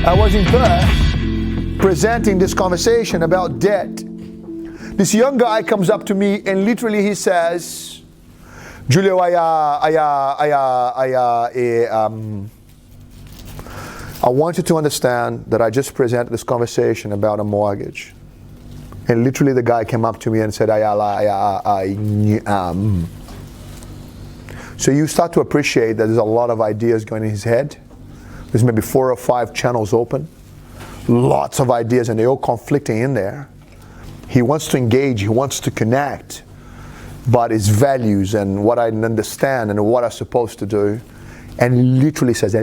I was in Perth presenting this conversation about debt. This young guy comes up to me and literally he says, Julio, I want you to understand that I just presented this conversation about a mortgage. And literally the guy came up to me and said, So you start to appreciate that there's a lot of ideas going in his head. There's maybe 4 or 5 channels open. Lots of ideas and they're all conflicting in there. He wants to engage, he wants to connect, but his values and what I understand and what I'm supposed to do, and he literally says,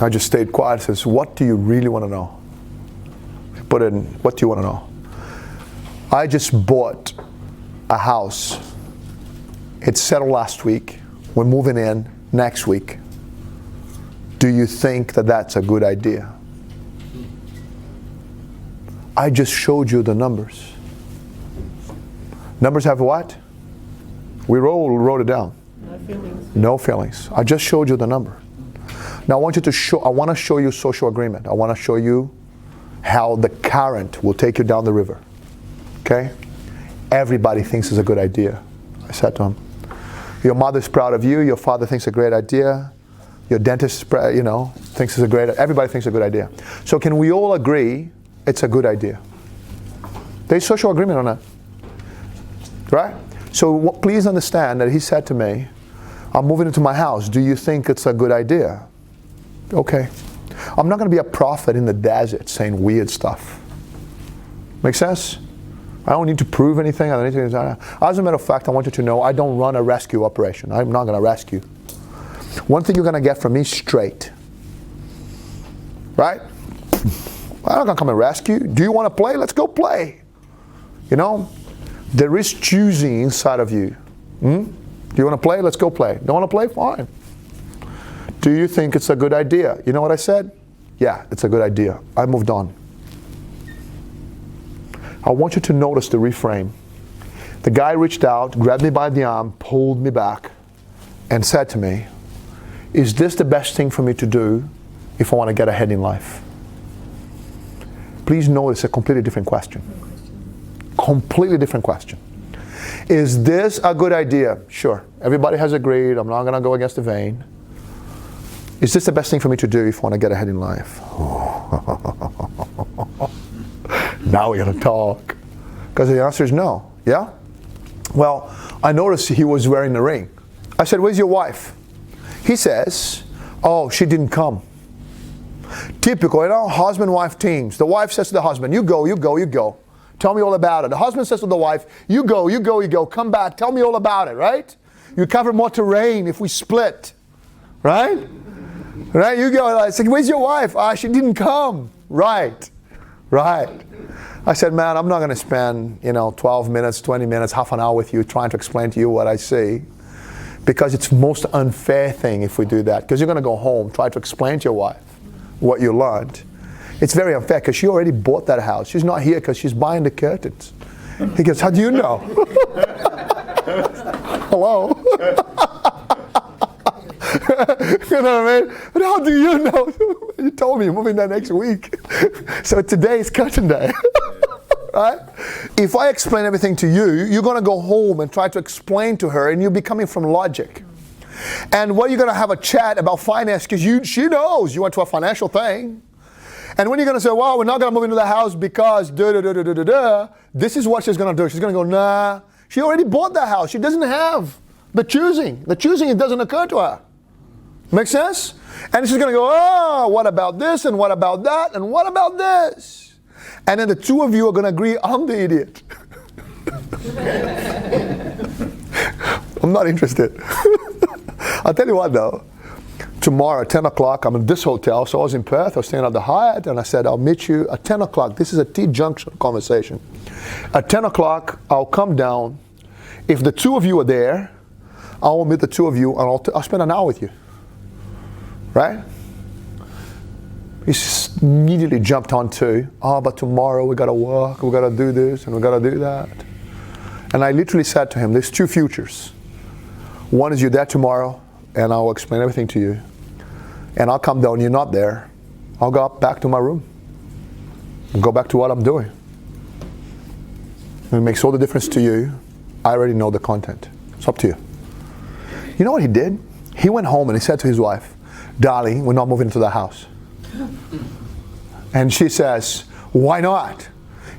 I just stayed quiet and says, what do you really want to know? Put in, what do you want to know? I just bought a house. It settled last week. We're moving in next week. Do you think that that's a good idea? I just showed you the numbers. Numbers have what? We wrote it down. No feelings. No feelings. I just showed you the number. Now I want to show you social agreement. I want to show you how the current will take you down the river. Okay? Everybody thinks it's a good idea. I said to him, your mother's proud of you, your father thinks it's a great idea, your dentist, thinks it's a great idea. Everybody thinks it's a good idea. So can we all agree it's a good idea? There's social agreement on that. Right? So please understand that he said to me, I'm moving into my house. Do you think it's a good idea? Okay. I'm not going to be a prophet in the desert saying weird stuff. Make sense? I don't need to prove anything. As a matter of fact, I want you to know I don't run a rescue operation. I'm not going to rescue. One thing you're going to get from me straight. Right? I'm not going to come and rescue. Do you want to play? Let's go play. There is choosing inside of you. Do you want to play? Let's go play. Don't want to play? Fine. Do you think it's a good idea? You know what I said? Yeah, it's a good idea. I moved on. I want you to notice the reframe. The guy reached out, grabbed me by the arm, pulled me back, and said to me, is this the best thing for me to do if I want to get ahead in life? Please notice a completely different question. Completely different question. Is this a good idea? Sure. Everybody has agreed. I'm not going to go against the vein. Is this the best thing for me to do if I want to get ahead in life? Now we're going to talk. Because the answer is no. Yeah? Well, I noticed he was wearing the ring. I said, where's your wife? He says, oh, she didn't come. Typical, husband-wife teams. The wife says to the husband, you go, you go, you go. Tell me all about it. The husband says to the wife, you go, you go, you go. Come back, tell me all about it, right? You cover more terrain if we split, right? Right, you go, I said, where's your wife? She didn't come. Right. I said, man, I'm not going to spend, 12 minutes, 20 minutes, half an hour with you trying to explain to you what I see. Because it's the most unfair thing if we do that. Because you're going to go home, try to explain to your wife what you learned. It's very unfair because she already bought that house. She's not here because she's buying the curtains. He goes, how do you know? Hello? You know what I mean? But how do you know? You told me you're moving there next week. So today is curtain day. Right? If I explain everything to you, you're going to go home and try to explain to her, and you'll be coming from logic. And what you're going to have a chat about finance because she knows you went to a financial thing. And when you're going to say, well, we're not going to move into the house because this is what she's going to do. She's going to go, nah. She already bought that house. She doesn't have the choosing. The choosing, it doesn't occur to her. Make sense? And she's going to go, oh, what about this and what about that and what about this? And then the two of you are going to agree, I'm the idiot. I'm not interested. I'll tell you what though. Tomorrow at 10 o'clock, I'm in this hotel. So I was in Perth, I was staying at the Hyatt, and I said, I'll meet you at 10 o'clock. This is a T-junction conversation. At 10 o'clock, I'll come down. If the two of you are there, I will meet the two of you, and I'll spend an hour with you. Right? He immediately jumped onto, but tomorrow we got to work, we got to do this, and we got to do that. And I literally said to him, there's two futures. One is you're there tomorrow, and I'll explain everything to you. And I'll come down, you're not there. I'll go back to my room and go back to what I'm doing. And it makes all the difference to you. I already know the content. It's up to you. You know what he did? He went home and he said to his wife, "Darling, we're not moving into the house." And she says, "Why not?"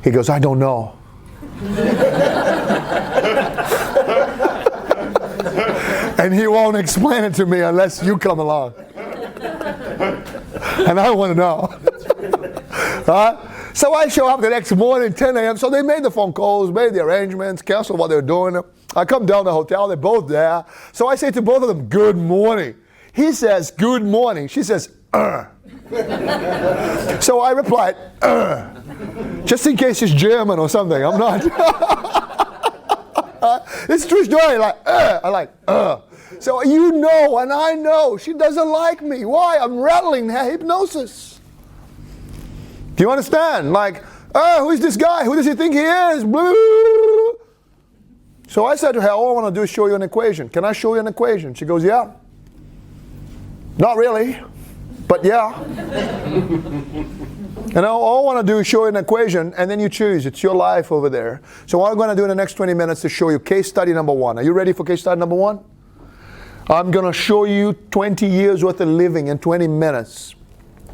He goes, "I don't know." And he won't explain it to me unless you come along. And I want to know. So I show up the next morning, 10 a.m. So they made the phone calls, made the arrangements, canceled what they were doing. I come down to the hotel, they're both there. So I say to both of them, "Good morning." He says, "Good morning." She says, So I replied, just in case he's German or something. I'm not. It's true story. So you know, and I know, she doesn't like me. Why? I'm rattling her hypnosis. Do you understand? Who is this guy? Who does he think he is? So I said to her, all I want to do is show you an equation. Can I show you an equation? She goes, yeah. Not really, but yeah. All I want to do is show you an equation, and then you choose. It's your life over there. So what I'm going to do in the next 20 minutes is show you case study number 1. Are you ready for case study number 1? I'm going to show you 20 years worth of living in 20 minutes.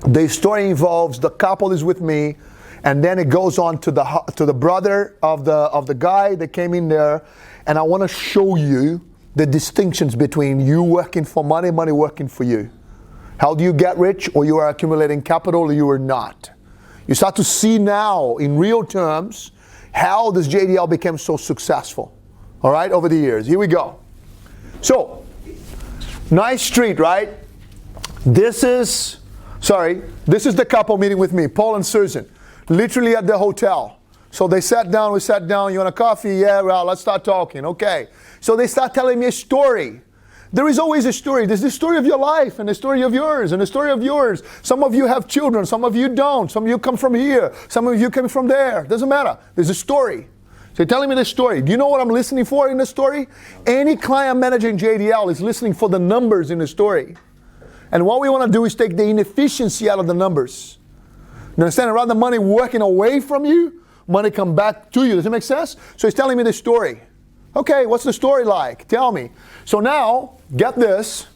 The story involves the couple is with me, and then it goes on to the brother of the guy that came in there, and I want to show you the distinctions between you working for money, money working for you. How do you get rich, or you are accumulating capital, or you are not? You start to see now, in real terms, how this JDL became so successful. All right, over the years. Here we go. So, nice street, right? This is the couple meeting with me, Paul and Susan, literally at the hotel. So they sat down, we sat down, you want a coffee? Yeah, well, let's start talking, okay. So they start telling me a story. There is always a story. There's the story of your life, and the story of yours, and the story of yours. Some of you have children, some of you don't. Some of you come from here, some of you come from there. Doesn't matter. There's a story. So you're telling me the story. Do you know what I'm listening for in the story? Any client managing JDL is listening for the numbers in the story. And what we want to do is take the inefficiency out of the numbers. You understand? Rather than money working away from you, money come back to you. Does it make sense? So he's telling me the story. Okay, what's the story like? Tell me. So now, get this.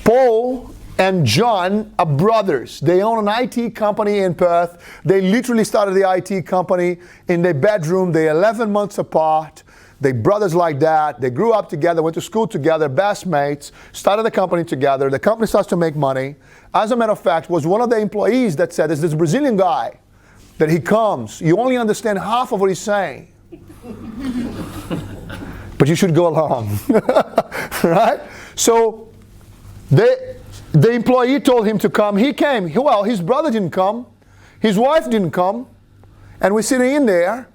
Paul and John are brothers. They own an IT company in Perth. They literally started the IT company in their bedroom. They're 11 months apart. They're brothers like that. They grew up together, went to school together, best mates, started the company together. The company starts to make money. As a matter of fact, was one of the employees that said, there's this Brazilian guy that he comes. You only understand half of what he's saying. But you should go along. Right? So the employee told him to come. He came. Well, his brother didn't come. His wife didn't come. And we're sitting in there.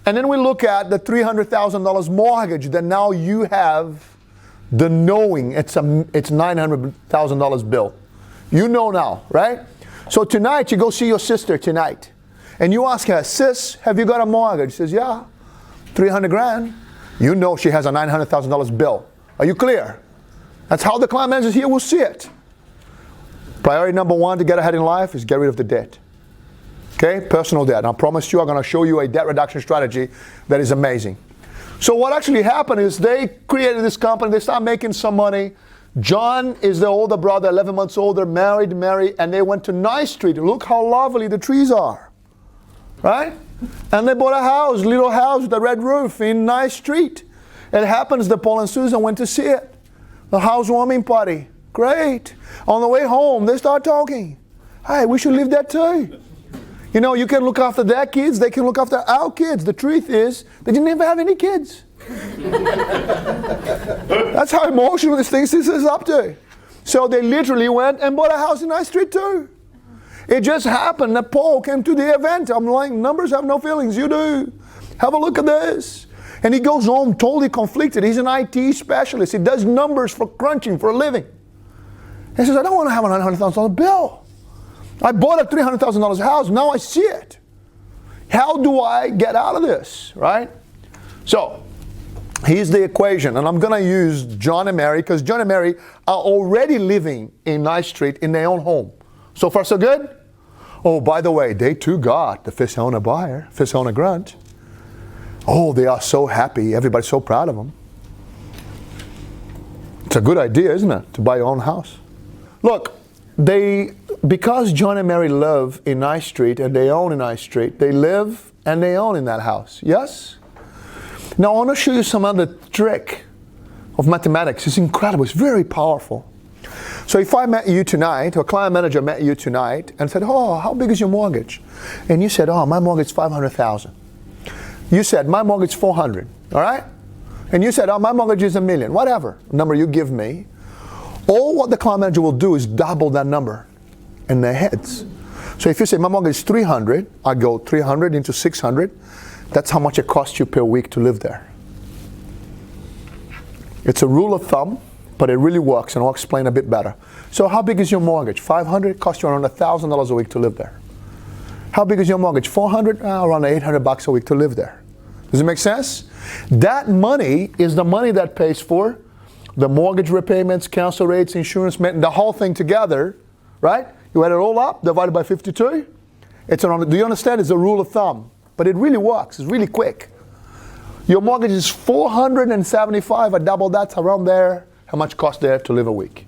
And then we look at the $300,000 mortgage that now you have the knowing it's $900,000 bill. You know now, right? So tonight you go see your sister tonight. And you ask her, sis, have you got a mortgage? She says, yeah, 300 grand. You know she has a $900,000 bill. Are you clear? That's how the client managers here will see it. Priority number 1 to get ahead in life is get rid of the debt. Okay, personal debt. And I promise you I'm going to show you a debt reduction strategy that is amazing. So what actually happened is they created this company. They started making some money. John is the older brother, 11 months older, married Mary, and they went to Nice Street. Look how lovely the trees are. Right? And they bought a house, little house with a red roof in Nice Street. It happens that Paul and Susan went to see it. The housewarming party. Great. On the way home, they start talking. Hey, we should live there too. You know, you can look after their kids, they can look after our kids. The truth is, they didn't even have any kids. That's how emotional this thing is up to. So they literally went and bought a house in Nice Street too. It just happened that Paul came to the event. I'm like, numbers have no feelings. You do. Have a look at this. And he goes home totally conflicted. He's an IT specialist. He does numbers for crunching for a living. He says, I don't want to have a $900,000 bill. I bought a $300,000 house. Now I see it. How do I get out of this, right? So, Here's the equation, and I'm going to use John and Mary because John and Mary are already living in Nice Street in their own home. So far, so good? Oh, by the way, they too got the first owner buyer, first owner grant. Oh, they are so happy. Everybody's so proud of them. It's a good idea, isn't it, to buy your own house? Look, because John and Mary live in Nice Street and they own in Nice Street, they live and they own in that house. Yes? Now, I want to show you some other trick of mathematics. It's incredible. It's very powerful. So if I met you tonight, or a client manager met you tonight and said, oh, how big is your mortgage? And you said, oh, my mortgage is $500,000. You said, my mortgage is $400,000. All right? And you said, oh, my mortgage is $1 million. Whatever number you give me. All what the client manager will do is double that number in their heads. So if you say, my mortgage is $300,000, I go 300 into 600. That's how much it costs you per week to live there. It's a rule of thumb, but it really works, and I'll explain a bit better. So how big is your mortgage? $500,000, costs you around $1,000 a week to live there. How big is your mortgage? $400,000, around $800 a week to live there. Does it make sense? That money is the money that pays for the mortgage repayments, council rates, insurance, the whole thing together, right? You add it all up, divided by 52. It's around, do you understand? It's a rule of thumb. But it really works. It's really quick. Your mortgage is $475. I double that's around there. How much cost there to live a week?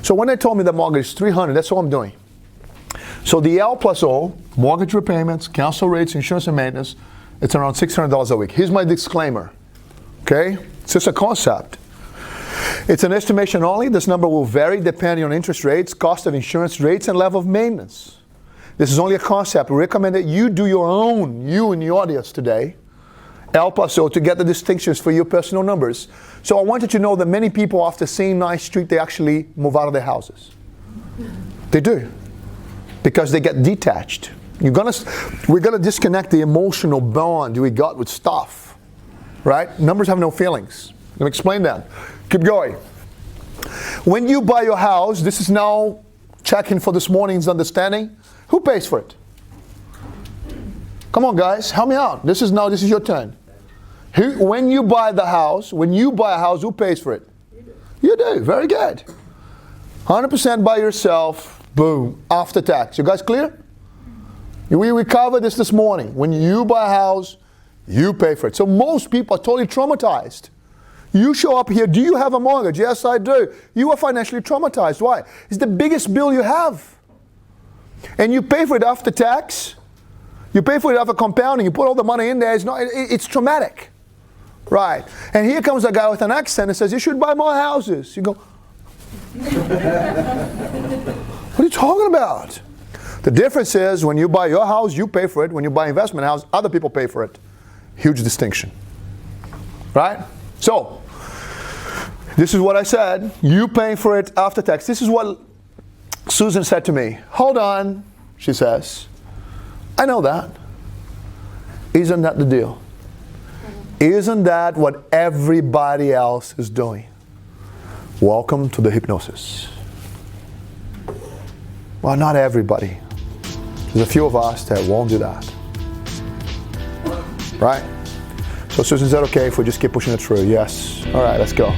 So when they told me the mortgage is $300,000, that's what I'm doing. So the L plus O, mortgage repayments, council rates, insurance and maintenance, it's around $600 a week. Here's my disclaimer. Okay? It's just a concept. It's an estimation only. This number will vary depending on interest rates, cost of insurance rates, and level of maintenance. This is only a concept. We recommend that you do your own, you in the audience today, L plus O, to get the distinctions for your personal numbers. So I wanted to know that many people, after seeing Nice Street, they actually move out of their houses. They do. Because they get detached. We're gonna disconnect the emotional bond we got with stuff. Right? Numbers have no feelings. Let me explain that. Keep going. When you buy your house, this is now checking for this morning's understanding. Who pays for it? Come on, guys, help me out. This is your turn. When you buy a house, who pays for it? You do. Very good. 100% by yourself. Boom. After tax. You guys clear? We covered this morning. When you buy a house, you pay for it. So most people are totally traumatized. You show up here. Do you have a mortgage? Yes, I do. You are financially traumatized. Why? It's the biggest bill you have. And you pay for it after tax. You pay for it after compounding. You put all the money in there. It's traumatic. Right. And here comes a guy with an accent and says, you should buy more houses. You go, what are you talking about? The difference is when you buy your house, you pay for it. When you buy investment house, other people pay for it. Huge distinction. Right? So, this is what I said. You paying for it after tax. This is what Susan said to me. Hold on, she says. I know that. Isn't that the deal? Isn't that what everybody else is doing? Welcome to the hypnosis. Well, not everybody. There's a few of us that won't do that. Right? So Susan said, okay, if we just keep pushing it through. Yes. All right, let's go.